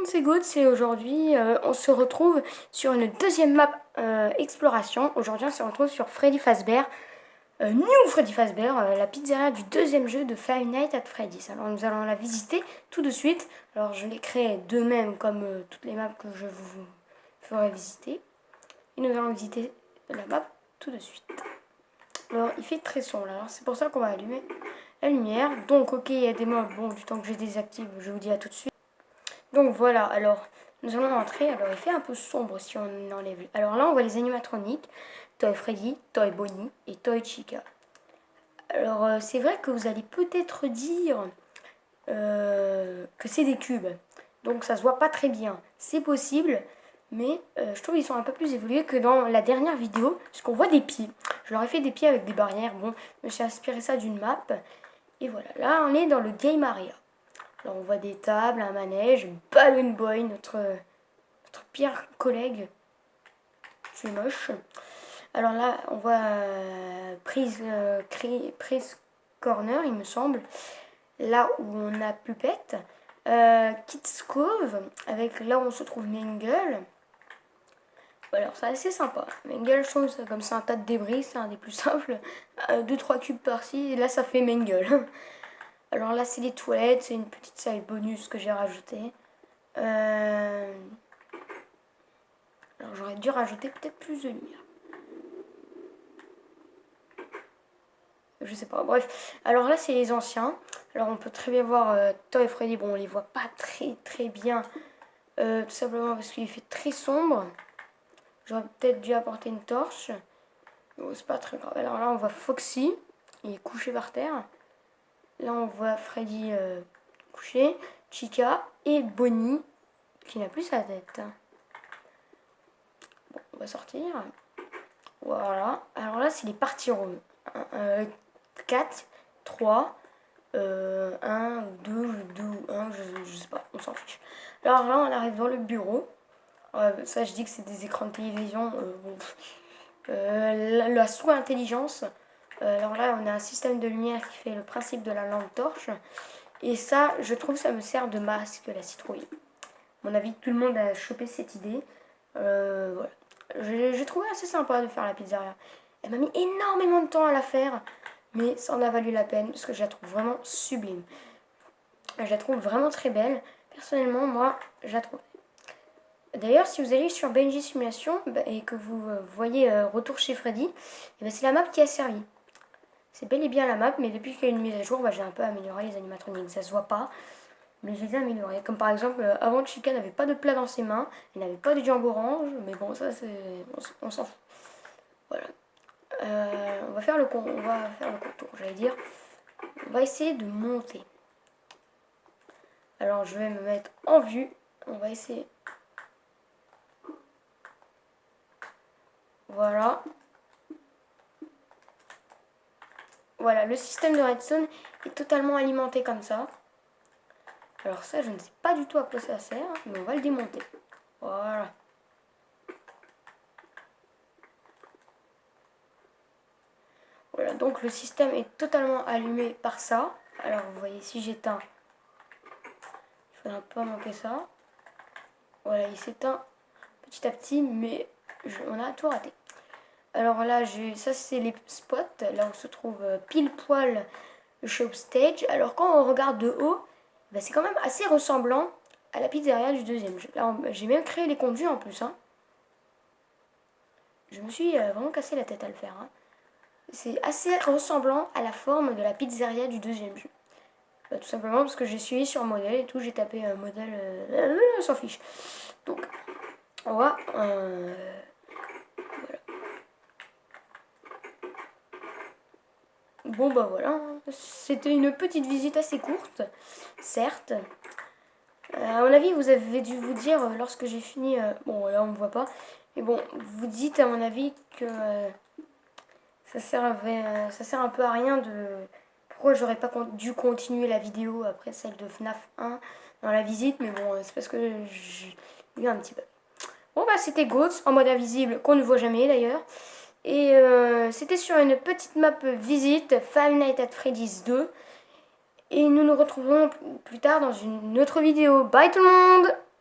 monde, c'est Good, c'est aujourd'hui, on se retrouve sur une deuxième map exploration. Aujourd'hui, on se retrouve sur Freddy Fazbear, New Freddy Fazbear, la pizzeria du deuxième jeu de Five Nights at Freddy's. Alors, nous allons la visiter tout de suite. Alors, je l'ai créée de même comme toutes les maps que je vous ferai visiter. Et nous allons visiter la map tout de suite. Alors, il fait très sombre, alors c'est pour ça qu'on va allumer la lumière. Donc, ok, il y a des mobs, bon, du temps que je les désactive, je vous dis à tout de suite. Donc voilà, alors nous allons entrer. Alors il fait un peu sombre si on enlève. Alors là on voit les animatroniques, Toy Freddy, Toy Bonnie et Toy Chica. Alors c'est vrai que vous allez peut-être dire que c'est des cubes, donc ça se voit pas très bien. C'est possible, mais je trouve qu'ils sont un peu plus évolués que dans la dernière vidéo, parce qu'on voit des pieds. Je leur ai fait des pieds avec des barrières. Bon, je me suis inspiré ça d'une map. Et voilà, là on est dans le Game Area. Alors on voit des tables, un manège, Balloon Boy, notre pire collègue. C'est moche. Alors là, on voit prise corner, il me semble. Là où on a Pupette. Kids Cove, avec là où on se trouve Mangle. Alors c'est assez sympa. Mangle, je trouve ça comme c'est un tas de débris, c'est un des plus simples. 2-3 cubes par-ci, et là ça fait Mangle. Alors là, c'est les toilettes, c'est une petite salle bonus que j'ai rajoutée. Alors j'aurais dû rajouter peut-être plus de lumière. Je sais pas, bref. Alors là, c'est les anciens. Alors on peut très bien voir Toy et Freddy. Bon, on les voit pas très bien. Tout simplement parce qu'il fait très sombre. J'aurais peut-être dû apporter une torche. Bon, c'est pas très grave. Alors là, on voit Foxy. Il est couché par terre. Là, on voit Freddy couché, Chica et Bonnie qui n'a plus sa tête. Bon, on va sortir. Voilà. Alors là, c'est les parties rooms. 4, 3, 1 ou 2, 2 ou 1, je sais pas, on s'en fiche. Alors là, on arrive dans le bureau. Ça, je dis que c'est des écrans de télévision. Bon, la sous-intelligence. Alors là, on a un système de lumière qui fait le principe de la lampe torche. Et ça, je trouve, ça me sert de masque, la citrouille. À mon avis, tout le monde a chopé cette idée. Voilà. J'ai trouvé assez sympa de faire la pizzeria. Elle m'a mis énormément de temps à la faire, mais ça en a valu la peine parce que je la trouve vraiment sublime. Je la trouve vraiment très belle. Personnellement, moi, je la trouve. D'ailleurs, si vous allez sur Benji Simulation et que vous voyez Retour chez Freddy, c'est la map qui a servi. C'est bel et bien la map, mais depuis qu'il y a une mise à jour, j'ai un peu amélioré les animatroniques. Ça se voit pas, mais je les ai améliorés. Comme par exemple, avant Chica n'avait pas de plat dans ses mains, il n'avait pas de jambe orange, mais bon, ça c'est. On s'en fout. Voilà. On va faire le contour, j'allais dire. On va essayer de monter. Alors je vais me mettre en vue. On va essayer. Voilà. Voilà, le système de redstone est totalement alimenté comme ça. Alors ça, je ne sais pas du tout à quoi ça sert, mais on va le démonter. Voilà. Voilà, donc le système est totalement allumé par ça. Alors vous voyez, si j'éteins, il faudra pas manquer ça. Voilà, il s'éteint petit à petit, mais on a tout raté. Alors là, ça c'est les spots, là où se trouve pile poil le shop stage. Alors quand on regarde de haut, c'est quand même assez ressemblant à la pizzeria du deuxième jeu. Là, j'ai même créé les conduits en plus. Je me suis vraiment cassé la tête à le faire. C'est assez ressemblant à la forme de la pizzeria du deuxième jeu. Tout simplement parce que j'ai suivi sur modèle et tout, j'ai tapé un modèle, on s'en fiche. Donc, on va... voilà. Bon bah voilà, c'était une petite visite assez courte, certes. À mon avis, vous avez dû vous dire, lorsque j'ai fini... bon là on me voit pas, mais bon, vous dites à mon avis que ça sert un peu à rien de... Pourquoi j'aurais pas dû continuer la vidéo après celle de FNAF 1 dans la visite, mais bon, c'est parce que j'ai eu un petit bug. Bon bah c'était Goats en mode invisible, qu'on ne voit jamais d'ailleurs. Et c'était sur une petite map visite, Five Nights at Freddy's 2. Et nous nous retrouverons plus tard dans une autre vidéo. Bye tout le monde!